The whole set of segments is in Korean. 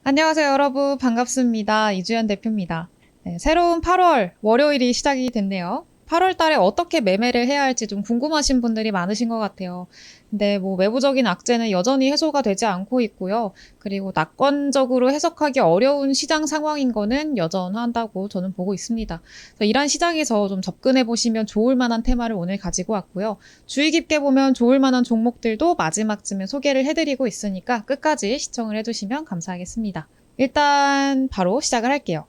안녕하세요, 여러분. 반갑습니다. 이주연 대표입니다. 네, 새로운 8월 월요일이 시작이 됐네요. 8월 달에 어떻게 매매를 해야 할지 좀 궁금하신 분들이 많으신 것 같아요. 근데 외부적인 악재는 여전히 해소가 되지 않고 있고요. 그리고 낙관적으로 해석하기 어려운 시장 상황인 거는 여전하다고 저는 보고 있습니다. 그래서 이런 시장에서 좀 접근해 보시면 좋을 만한 테마를 오늘 가지고 왔고요. 주의 깊게 보면 좋을 만한 종목들도 마지막쯤에 소개를 해드리고 있으니까 끝까지 시청을 해주시면 감사하겠습니다. 일단 바로 시작을 할게요.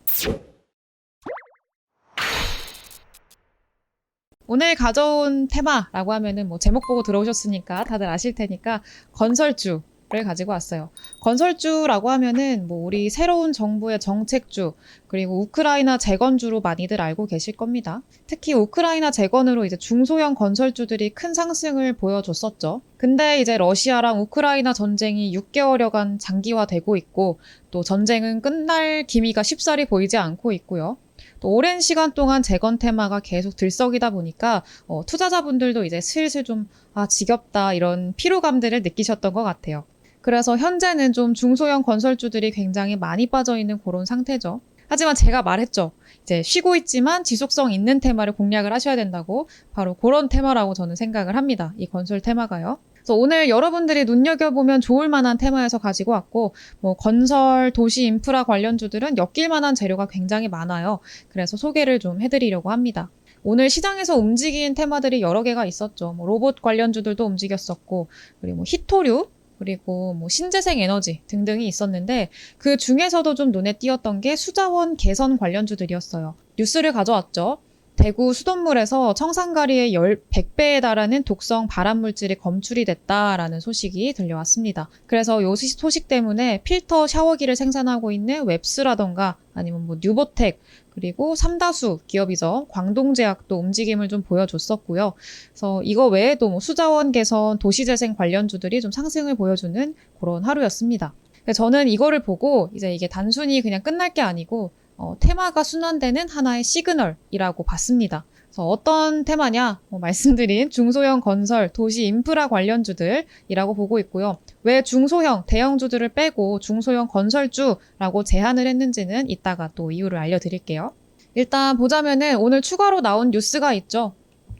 오늘 가져온 테마라고 하면은 제목 보고 들어오셨으니까 다들 아실 테니까 건설주를 가지고 왔어요. 건설주라고 하면은 우리 새로운 정부의 정책주, 그리고 우크라이나 재건주로 많이들 알고 계실 겁니다. 특히 우크라이나 재건으로 이제 중소형 건설주들이 큰 상승을 보여줬었죠. 근데 이제 러시아랑 우크라이나 전쟁이 6개월여간 장기화되고 있고, 또 전쟁은 끝날 기미가 쉽사리 보이지 않고 있고요. 또 오랜 시간 동안 재건 테마가 계속 들썩이다 보니까 투자자분들도 이제 슬슬 좀 지겹다 이런 피로감들을 느끼셨던 것 같아요. 그래서 현재는 좀 중소형 건설주들이 굉장히 많이 빠져 있는 그런 상태죠. 하지만 제가 말했죠. 이제 쉬고 있지만 지속성 있는 테마를 공략을 하셔야 된다고, 바로 그런 테마라고 저는 생각을 합니다. 이 건설 테마가요. 그래서 오늘 여러분들이 눈여겨보면 좋을 만한 테마에서 가지고 왔고, 건설, 도시 인프라 관련주들은 엮일 만한 재료가 굉장히 많아요. 그래서 소개를 좀 해드리려고 합니다. 오늘 시장에서 움직인 테마들이 여러 개가 있었죠. 로봇 관련주들도 움직였었고, 그리고 히토류, 그리고 신재생 에너지 등등이 있었는데, 그 중에서도 좀 눈에 띄었던 게 수자원 개선 관련주들이었어요. 뉴스를 가져왔죠. 대구 수돗물에서 청산가리의 100배에 달하는 독성 발암물질이 검출이 됐다라는 소식이 들려왔습니다. 그래서 이 소식 때문에 필터 샤워기를 생산하고 있는 웹스라던가 아니면 뉴보텍, 그리고 삼다수 기업이죠. 광동제약도 움직임을 좀 보여줬었고요. 그래서 이거 외에도 수자원 개선, 도시재생 관련주들이 좀 상승을 보여주는 그런 하루였습니다. 저는 이거를 보고 이제 이게 단순히 그냥 끝날 게 아니고 테마가 순환되는 하나의 시그널이라고 봤습니다. 그래서 어떤 테마냐? 말씀드린 중소형 건설, 도시 인프라 관련주들이라고 보고 있고요. 왜 중소형, 대형주들을 빼고 중소형 건설주라고 제한을 했는지는 이따가 또 이유를 알려드릴게요. 일단 보자면은 오늘 추가로 나온 뉴스가 있죠.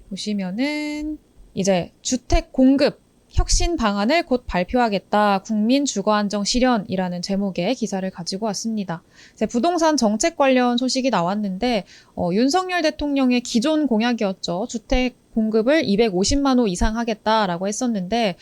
보시면은 이제 주택 공급 혁신 방안을 곧 발표하겠다. 국민 주거 안정 실현이라는 제목의 기사를 가지고 왔습니다. 이제 부동산 정책 관련 소식이 나왔는데 윤석열 대통령의 기존 공약이었죠. 주택 공급을 250만 호 이상 하겠다라고 했었는데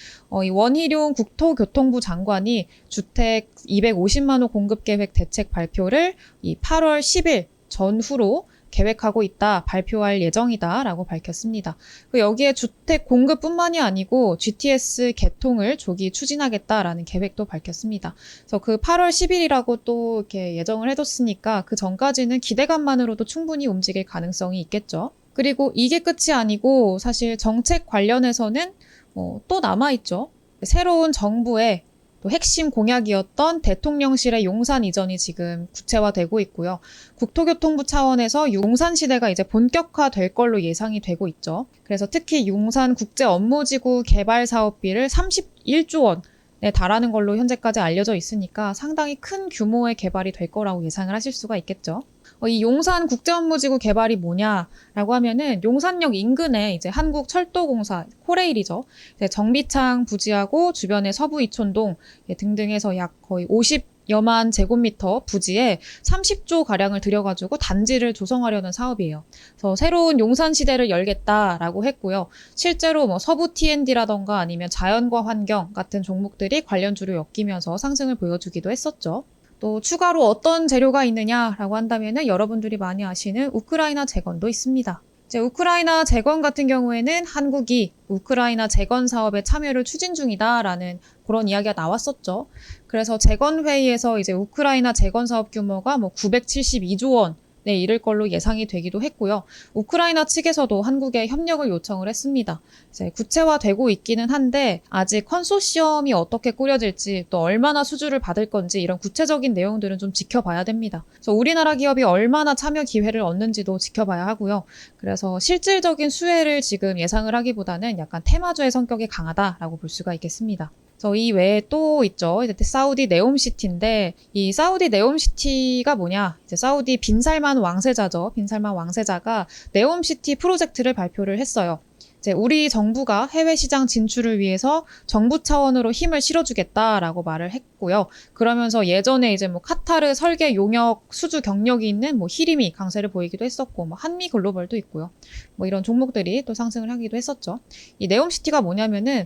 이 원희룡 국토교통부 장관이 주택 250만 호 공급 계획 대책 발표를 이 8월 10일 전후로 계획하고 있다, 발표할 예정이다 라고 밝혔습니다. 여기에 주택 공급뿐만이 아니고 GTS 개통을 조기 추진하겠다라는 계획도 밝혔습니다. 그래서 그 8월 10일이라고 또 이렇게 예정을 해뒀으니까 그 전까지는 기대감만으로도 충분히 움직일 가능성이 있겠죠. 그리고 이게 끝이 아니고 사실 정책 관련해서는 또 남아있죠. 새로운 정부의 또 핵심 공약이었던 대통령실의 용산 이전이 지금 구체화되고 있고요. 국토교통부 차원에서 용산 시대가 이제 본격화될 걸로 예상이 되고 있죠. 그래서 특히 용산 국제업무지구 개발 사업비를 31조 원에 달하는 걸로 현재까지 알려져 있으니까 상당히 큰 규모의 개발이 될 거라고 예상을 하실 수가 있겠죠. 이 용산 국제업무지구 개발이 뭐냐라고 하면은 용산역 인근에 이제 한국철도공사 코레일이죠. 이제 정비창 부지하고 주변에 서부 이촌동 등등해서 약 거의 50여만 제곱미터 부지에 30조 가량을 들여가지고 단지를 조성하려는 사업이에요. 그래서 새로운 용산 시대를 열겠다라고 했고요. 실제로 서부 T&D라던가 아니면 자연과 환경 같은 종목들이 관련주로 엮이면서 상승을 보여주기도 했었죠. 또 추가로 어떤 재료가 있느냐라고 한다면은 여러분들이 많이 아시는 우크라이나 재건도 있습니다. 이제 우크라이나 재건 같은 경우에는 한국이 우크라이나 재건 사업에 참여를 추진 중이다라는 그런 이야기가 나왔었죠. 그래서 재건 회의에서 이제 우크라이나 재건 사업 규모가 972조 원 네, 이를 걸로 예상이 되기도 했고요. 우크라이나 측에서도 한국에 협력을 요청을 했습니다. 이제 구체화되고 있기는 한데 아직 컨소시엄이 어떻게 꾸려질지 또 얼마나 수주를 받을 건지 이런 구체적인 내용들은 좀 지켜봐야 됩니다. 그래서 우리나라 기업이 얼마나 참여 기회를 얻는지도 지켜봐야 하고요. 그래서 실질적인 수혜를 지금 예상을 하기보다는 약간 테마주의 성격이 강하다라고 볼 수가 있겠습니다. 그래서 이 외에 또 있죠. 이제 사우디 네옴시티인데 이 사우디 네옴시티가 뭐냐? 이제 사우디 빈살만 왕세자죠. 빈살만 왕세자가 네옴시티 프로젝트를 발표를 했어요. 이제 우리 정부가 해외 시장 진출을 위해서 정부 차원으로 힘을 실어주겠다라고 말을 했고요. 그러면서 예전에 이제 뭐 카타르 설계 용역 수주 경력이 있는 뭐 히림이 강세를 보이기도 했었고, 뭐 한미 글로벌도 있고요. 뭐 이런 종목들이 또 상승을 하기도 했었죠. 이 네옴시티가 뭐냐면은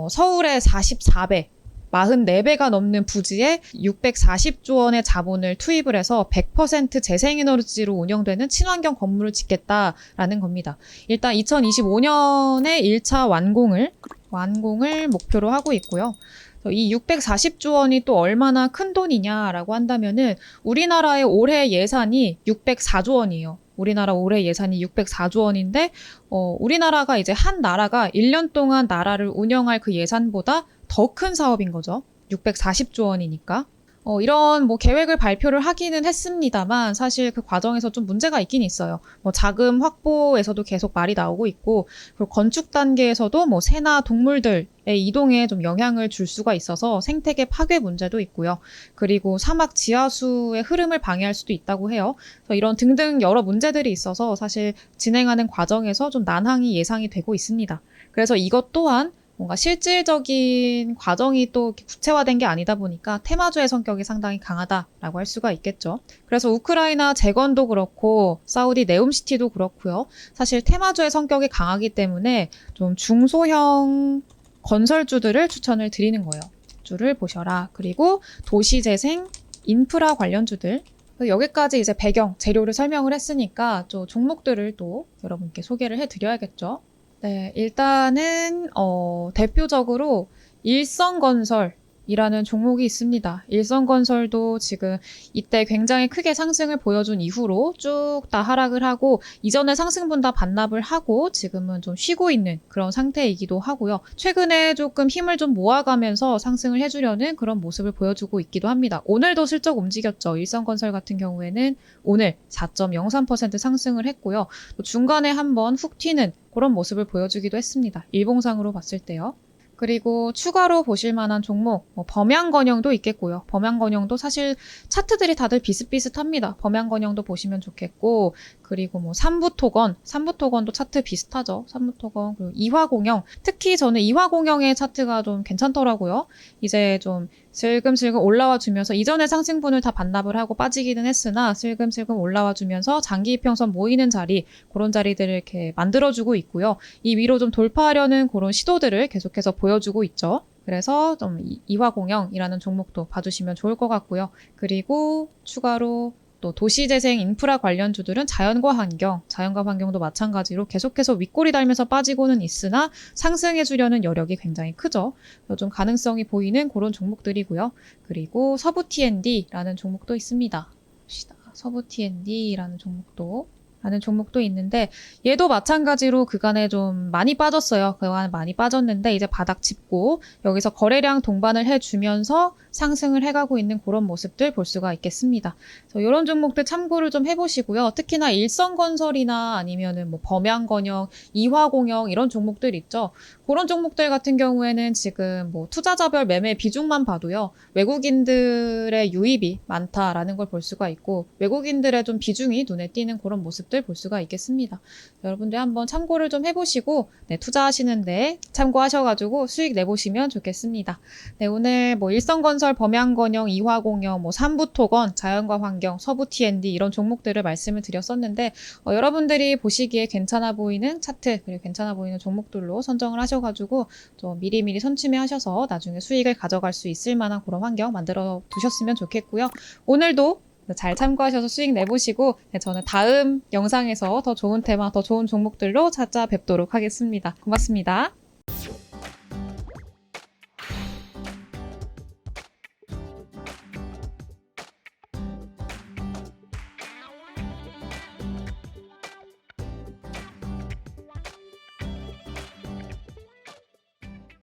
서울의 44배, 44배가 넘는 부지에 640조 원의 자본을 투입을 해서 100% 재생에너지로 운영되는 친환경 건물을 짓겠다라는 겁니다. 일단 2025년에 1차 완공을 목표로 하고 있고요. 이 640조 원이 또 얼마나 큰 돈이냐라고 한다면은 우리나라의 올해 예산이 604조 원이에요. 우리나라 올해 예산이 604조 원인데 우리나라가 이제 한 나라가 1년 동안 나라를 운영할 그 예산보다 더 큰 사업인 거죠. 640조 원이니까. 이런 뭐 계획을 발표를 하기는 했습니다만 사실 그 과정에서 좀 문제가 있긴 있어요. 뭐 자금 확보에서도 계속 말이 나오고 있고, 그리고 건축 단계에서도 뭐 새나 동물들의 이동에 좀 영향을 줄 수가 있어서 생태계 파괴 문제도 있고요. 그리고 사막 지하수의 흐름을 방해할 수도 있다고 해요. 그래서 이런 등등 여러 문제들이 있어서 사실 진행하는 과정에서 좀 난항이 예상이 되고 있습니다. 그래서 이것 또한 뭔가 실질적인 과정이 또 구체화된 게 아니다 보니까 테마주의 성격이 상당히 강하다라고 할 수가 있겠죠. 그래서 우크라이나 재건도 그렇고 사우디 네옴시티도 그렇고요. 사실 테마주의 성격이 강하기 때문에 좀 중소형 건설주들을 추천을 드리는 거예요. 주를 보셔라. 그리고 도시재생, 인프라 관련주들. 여기까지 이제 배경, 재료를 설명을 했으니까 좀 종목들을 또 여러분께 소개를 해드려야겠죠. 네, 일단은 대표적으로 일성건설이라는 종목이 있습니다. 일성건설도 지금 이때 굉장히 크게 상승을 보여준 이후로 쭉 다 하락을 하고 이전에 상승분 다 반납을 하고 지금은 좀 쉬고 있는 그런 상태이기도 하고요. 최근에 조금 힘을 좀 모아가면서 상승을 해주려는 그런 모습을 보여주고 있기도 합니다. 오늘도 슬쩍 움직였죠. 일성건설 같은 경우에는 오늘 4.03% 상승을 했고요. 또 중간에 한번 훅 튀는 그런 모습을 보여주기도 했습니다. 일봉상으로 봤을 때요. 그리고 추가로 보실 만한 종목, 범양건영도 있겠고요. 범양건영도 사실 차트들이 다들 비슷비슷합니다. 범양건영도 보시면 좋겠고, 그리고 뭐 삼부토건도 차트 비슷하죠. 삼부토건, 그리고 이화공영, 특히 저는 이화공영의 차트가 좀 괜찮더라고요. 이제 좀 슬금슬금 올라와 주면서 이전에 상승분을 다 반납을 하고 빠지기는 했으나 슬금슬금 올라와 주면서 장기 이평선 모이는 자리, 그런 자리들을 이렇게 만들어주고 있고요. 이 위로 좀 돌파하려는 그런 시도들을 계속해서 보여주고 있죠. 그래서 좀 이화공영이라는 종목도 봐주시면 좋을 것 같고요. 그리고 추가로 또 도시재생 인프라 관련주들은 자연과 환경도 마찬가지로 계속해서 윗골이 달면서 빠지고는 있으나 상승해주려는 여력이 굉장히 크죠. 좀 가능성이 보이는 그런 종목들이고요. 그리고 서부 T&D라는 종목도 있습니다. 봅시다. 서부 T&D라는 종목도 있는데 얘도 마찬가지로 그간에 좀 많이 빠졌어요. 그간 많이 빠졌는데 이제 바닥 짚고 여기서 거래량 동반을 해주면서 상승을 해가고 있는 그런 모습들 볼 수가 있겠습니다. 그래서 이런 종목들 참고를 좀 해보시고요. 특히나 일성건설이나 아니면은 뭐 범양건영, 이화공영 이런 종목들 있죠. 그런 종목들 같은 경우에는 지금 뭐 투자자별 매매 비중만 봐도요. 외국인들의 유입이 많다라는 걸 볼 수가 있고 외국인들의 좀 비중이 눈에 띄는 그런 모습들 볼 수가 있겠습니다. 여러분들 한번 참고를 좀 해보시고 투자하시는데 참고하셔가지고 수익 내보시면 좋겠습니다. 네, 오늘 뭐 일성건설, 범양건영, 이화공영, 뭐 삼부토건, 자연과 환경, 서부 T&D 이런 종목들을 말씀을 드렸었는데 여러분들이 보시기에 괜찮아 보이는 차트 그리고 괜찮아 보이는 종목들로 선정을 하셔가지고 좀 미리미리 선취매하셔서 나중에 수익을 가져갈 수 있을 만한 그런 환경 만들어 두셨으면 좋겠고요. 오늘도 잘 참고하셔서 수익 내보시고 저는 다음 영상에서 더 좋은 테마, 더 좋은 종목들로 찾아뵙도록 하겠습니다. 고맙습니다.